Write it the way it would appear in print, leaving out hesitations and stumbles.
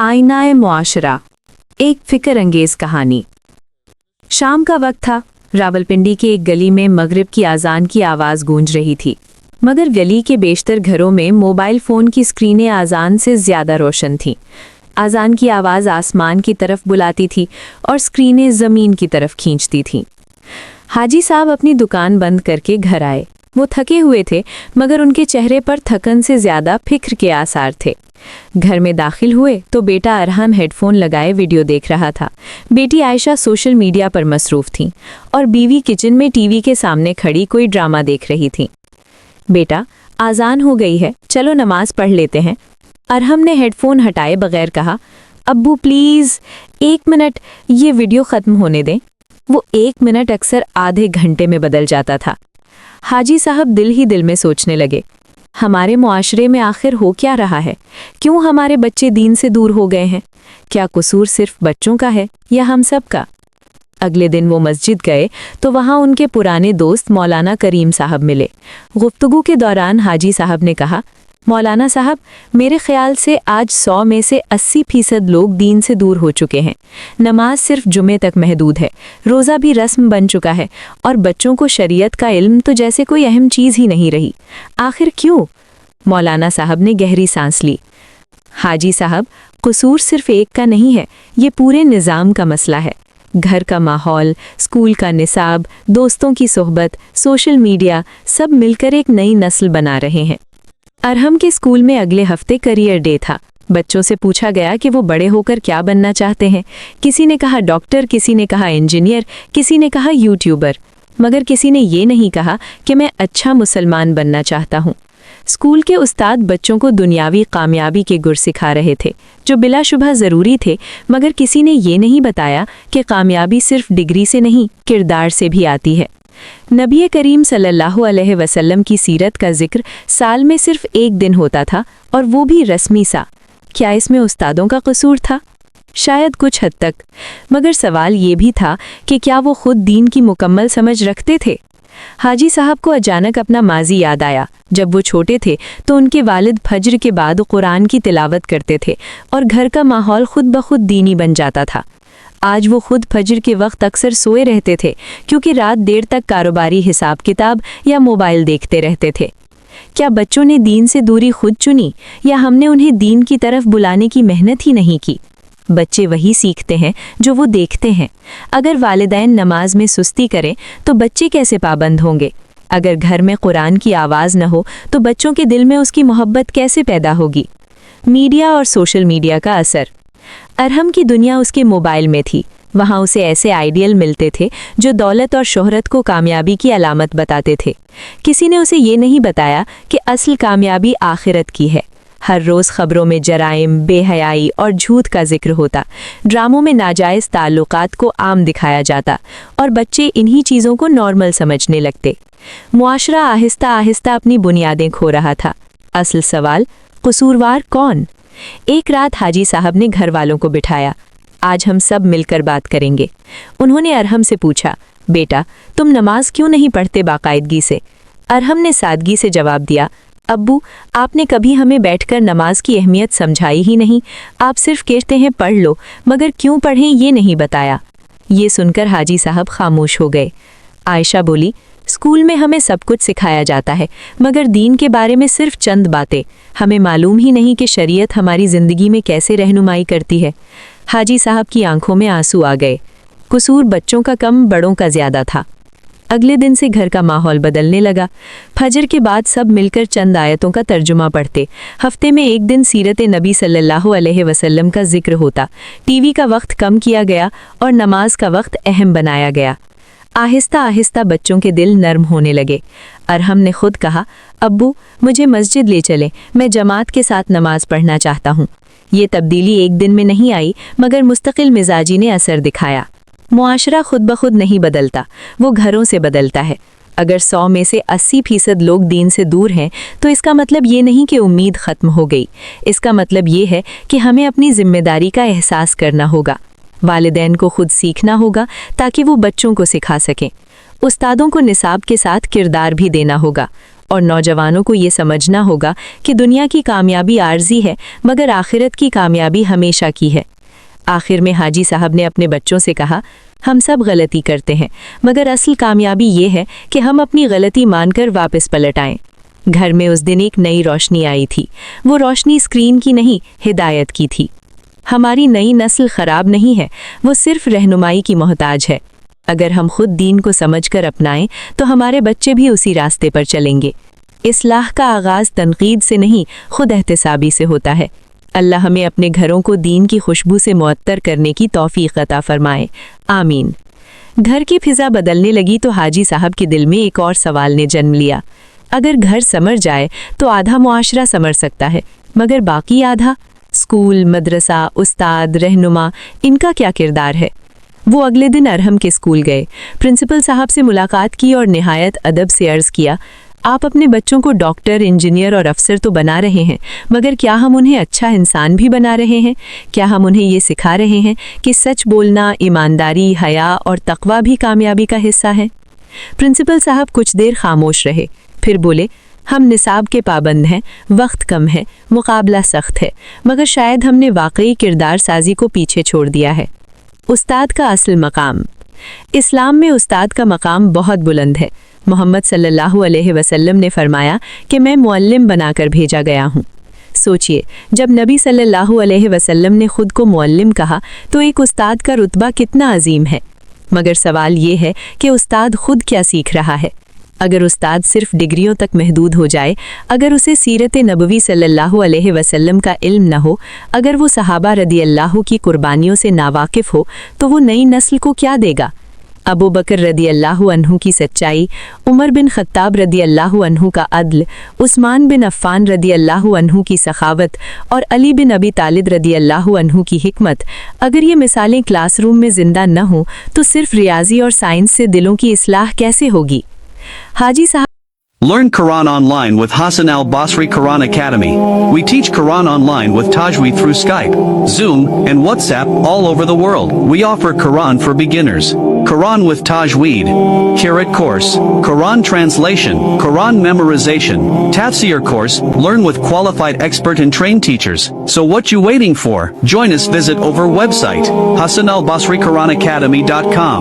आईनाए मुआशरा, एक फिक्र अंगेज कहानी। शाम का वक्त था। रावलपिंडी के एक गली में मगरिब की आज़ान की आवाज़ गूंज रही थी, मगर गली के बेशतर घरों में मोबाइल फ़ोन की स्क्रीनें आज़ान से ज़्यादा रोशन थीं। आज़ान की आवाज़ आसमान की तरफ बुलाती थी और स्क्रीनें ज़मीन की तरफ खींचती थीं। हाजी साहब अपनी दुकान बंद करके घर आए। वो थके हुए थे, मगर उनके चेहरे पर थकन से ज़्यादा फिक्र के आसार थे। घर में दाखिल हुए तो बेटा अरहम हेडफोन लगाए वीडियो देख रहा था। बेटी आयशा सोशल मीडिया पर मसरूफ़ थी और बीवी किचन में टीवी के सामने खड़ी कोई ड्रामा देख रही थी। बेटा, आज़ान हो गई है, चलो नमाज पढ़ लेते हैं। अरहम ने हेडफोन हटाए बगैर कहा। अब्बू प्लीज़ 1 मिनट, ये वीडियो ख़त्म होने दें। वो 1 मिनट अक्सर आधे घंटे में बदल जाता था। हाजी साहब दिल ही दिल में सोचने लगे, हमारे मुआशरे में आखिर हो क्या रहा है? क्यों हमारे बच्चे दीन से दूर हो गए हैं? क्या कसूर सिर्फ बच्चों का है या हम सब का? अगले दिन वो मस्जिद गए तो वहाँ उनके पुराने दोस्त मौलाना करीम साहब मिले। गुफ्तगू के दौरान हाजी साहब ने कहा, मौलाना साहब, मेरे ख्याल से आज 100 में से 80% लोग दीन से दूर हो चुके हैं। नमाज सिर्फ जुमे तक महदूद है, रोज़ा भी रस्म बन चुका है और बच्चों को शरीयत का इल्म तो जैसे कोई अहम चीज़ ही नहीं रही। आखिर क्यों? मौलाना साहब ने गहरी सांस ली। हाजी साहब, कसूर सिर्फ एक का नहीं है, ये पूरे निज़ाम का मसला है। घर का माहौल, स्कूल का निसाब, दोस्तों की सोहबत, सोशल मीडिया, सब मिलकर एक नई नस्ल बना रहे हैं। अरहम के स्कूल में अगले हफ्ते करियर डे था। बच्चों से पूछा गया कि वो बड़े होकर क्या बनना चाहते हैं। किसी ने कहा डॉक्टर, किसी ने कहा इंजीनियर, किसी ने कहा यूट्यूबर, मगर किसी ने ये नहीं कहा कि मैं अच्छा मुसलमान बनना चाहता हूँ। स्कूल के उस्ताद बच्चों को दुनियावी कामयाबी के गुर सिखा रहे थे, जो बिलाशुबह ज़रूरी थे, मगर किसी ने ये नहीं बताया कि कामयाबी सिर्फ डिग्री से नहीं, किरदार से भी आती है। नबी करीम सल्लल्लाहु अलैहि वसल्लम की सीरत का जिक्र साल में सिर्फ 1 दिन होता था, और वो भी रस्मी सा। क्या इसमें उस्तादों का कसूर था? शायद कुछ हद तक, मगर सवाल ये भी था कि क्या वो खुद दीन की मुकम्मल समझ रखते थे? हाजी साहब को अचानक अपना माजी याद आया। जब वो छोटे थे तो उनके वालिद फज्र के बाद कुरान की तिलावत करते थे और घर का माहौल खुद ब खुद दीनी बन जाता था। आज वो खुद फज्र के वक्त अक्सर सोए रहते थे, क्योंकि रात देर तक कारोबारी हिसाब किताब या मोबाइल देखते रहते थे। क्या बच्चों ने दीन से दूरी खुद चुनी, या हमने उन्हें दीन की तरफ बुलाने की मेहनत ही नहीं की? बच्चे वही सीखते हैं जो वो देखते हैं। अगर वालिदैन नमाज में सुस्ती करें तो बच्चे कैसे पाबंद होंगे? अगर घर में कुरान की आवाज़ न हो तो बच्चों के दिल में उसकी मोहब्बत कैसे पैदा होगी? मीडिया और सोशल मीडिया का असर। अरहम की दुनिया उसके मोबाइल में थी। वहाँ उसे ऐसे आइडियल मिलते थे जो दौलत और शोहरत को कामयाबी की अलामत बताते थे। किसी ने उसे ये नहीं बताया कि असल कामयाबी आखिरत की है। हर रोज़ ख़बरों में जराइम, बेहयाई और झूठ का जिक्र होता। ड्रामों में नाजायज़ ताल्लुकात को आम दिखाया जाता और बच्चे इन्हीं चीज़ों को नॉर्मल समझने लगते। मुआशरा आहिस्ता आहिस्ता अपनी बुनियादें खो रहा था। असल सवाल, कसूरवार कौन? एक रात हाजी साहब ने घर वालों को बिठाया। आज हम सब मिलकर बात करेंगे। उन्होंने अरहम से पूछा, बेटा, तुम नमाज क्यों नहीं पढ़ते बाकायदगी से? अरहम ने सादगी से जवाब दिया, अब्बू, आपने कभी हमें बैठकर नमाज की अहमियत समझाई ही नहीं। आप सिर्फ कहते हैं पढ़ लो, मगर क्यों पढ़ें ये नहीं बताया। ये सुनकर हाजी साहब खामोश हो गए। आयशा बोली, स्कूल में हमें सब कुछ सिखाया जाता है, मगर दीन के बारे में सिर्फ चंद बातें। हमें मालूम ही नहीं कि शरीयत हमारी ज़िंदगी में कैसे रहनुमाई करती है। हाजी साहब की आंखों में आंसू आ गए। कसूर बच्चों का कम, बड़ों का ज़्यादा था। अगले दिन से घर का माहौल बदलने लगा। फजर के बाद सब मिलकर चंद आयतों का तर्जुमा पढ़ते। हफ्ते में 1 दिन सीरत नबी सल्लल्लाहु अलैहि वसल्लम का जिक्र होता। टीवी का वक्त कम किया गया और नमाज का वक्त अहम बनाया गया। आहिस्ता आहिस्ता बच्चों के दिल नरम होने लगे। अरहम ने खुद कहा, अब्बू, मुझे मस्जिद ले चलें, मैं जमात के साथ नमाज पढ़ना चाहता हूँ। ये तब्दीली 1 दिन में नहीं आई, मगर मुस्तकिल मिजाजी ने असर दिखाया। मुआशरा खुद ब खुद नहीं बदलता, वो घरों से बदलता है। अगर 100 में से 80% लोग दीन से दूर हैं तो इसका मतलब ये नहीं कि उम्मीद ख़त्म हो गई। इसका मतलब ये है कि हमें अपनी जिम्मेदारी का एहसास करना होगा। वालिदैन को खुद सीखना होगा ताकि वो बच्चों को सिखा सकें। उस्तादों को निसाब के साथ किरदार भी देना होगा और नौजवानों को ये समझना होगा कि दुनिया की कामयाबी आर्जी है मगर आखिरत की कामयाबी हमेशा की है। आखिर में हाजी साहब ने अपने बच्चों से कहा, हम सब गलती करते हैं मगर असल कामयाबी ये है कि हम अपनी गलती मानकर वापस पलट आएं। घर में उस दिन एक नई रोशनी आई थी। वो रोशनी स्क्रीन की नहीं, हिदायत की थी। हमारी नई नस्ल खराब नहीं है, वो सिर्फ रहनुमाई की मोहताज है। अगर हम खुद दीन को समझकर अपनाएं तो हमारे बच्चे भी उसी रास्ते पर चलेंगे। इस्लाह का आगाज़ तनकीद से नहीं, खुद एहतिसाबी से होता है। अल्लाह हमें अपने घरों को दीन की खुशबू से मुअत्तर करने की तौफीक अता फरमाए, आमीन। घर की फिज़ा बदलने लगी तो हाजी साहब के दिल में एक और सवाल ने जन्म लिया। अगर घर समर जाए तो आधा मुआशरा समर सकता है, मगर बाकी आधा, स्कूल, मदरसा, उस्ताद, रहनुमा, इनका क्या किरदार है? वो अगले दिन अरहम के स्कूल गए, प्रिंसिपल साहब से मुलाकात की और निहायत अदब से अर्ज़ किया, आप अपने बच्चों को डॉक्टर, इंजीनियर और अफसर तो बना रहे हैं, मगर क्या हम उन्हें अच्छा इंसान भी बना रहे हैं? क्या हम उन्हें ये सिखा रहे हैं कि सच बोलना, ईमानदारी, हया और तकवा भी कामयाबी का हिस्सा है? प्रिंसिपल साहब कुछ देर खामोश रहे, फिर बोले, हम निसाब के पाबंद हैं, वक्त कम है, मुकाबला सख्त है, मगर शायद हमने वाकई किरदार साजी को पीछे छोड़ दिया है। उस्ताद का असल मकाम। इस्लाम में उस्ताद का मकाम बहुत बुलंद है। मोहम्मद सल्लल्लाहु अलैहि वसल्लम ने फरमाया कि मैं मुअल्लिम बनाकर भेजा गया हूँ। सोचिए, जब नबी सल्लल्लाहु अलैहि वसल्लम ने खुद को मुअल्लिम कहा तो एक उस्ताद का रुतबा कितना अजीम है। मगर सवाल ये है कि उस्ताद खुद क्या सीख रहा है? अगर उस्ताद सिर्फ डिग्रियों तक महदूद हो जाए, अगर उसे सीरत नबवी सल्लल्लाहु अलैहि वसल्लम का इल्म न हो, अगर वो सहाबा रदी अल्लाह की कुर्बानियों से नावाकिफ हो, तो वो नई नस्ल को क्या देगा? अबू बकर रदी अल्लाह अन्हु की सच्चाई, उमर बिन खत्ताब रदी अल्लाह अन्हु का अदल, उस्मान बिन अफ़्फ़ान रदी अल्लाह अन्हु की सखावत और अली बिन अबी तालिब रदी अल्लाह अन्हु की हिकमत, अगर ये मिसालें क्लासरूम में ज़िंदा न हों तो सिर्फ रियाजी और साइंस से दिलों की इस्लाह कैसे होगी? हाजी साहब Learn Quran online with Hassan al-Basri Quran Academy. We teach Quran online with Tajweed through Skype, Zoom, and WhatsApp all over the world. We offer Quran for beginners, Quran with Tajweed, Qiraat course, Quran translation, Quran memorization, Tafsir course. Learn with qualified expert and trained teachers. So what you waiting for? Join us. Visit over website hassanalbasriquranacademy.com.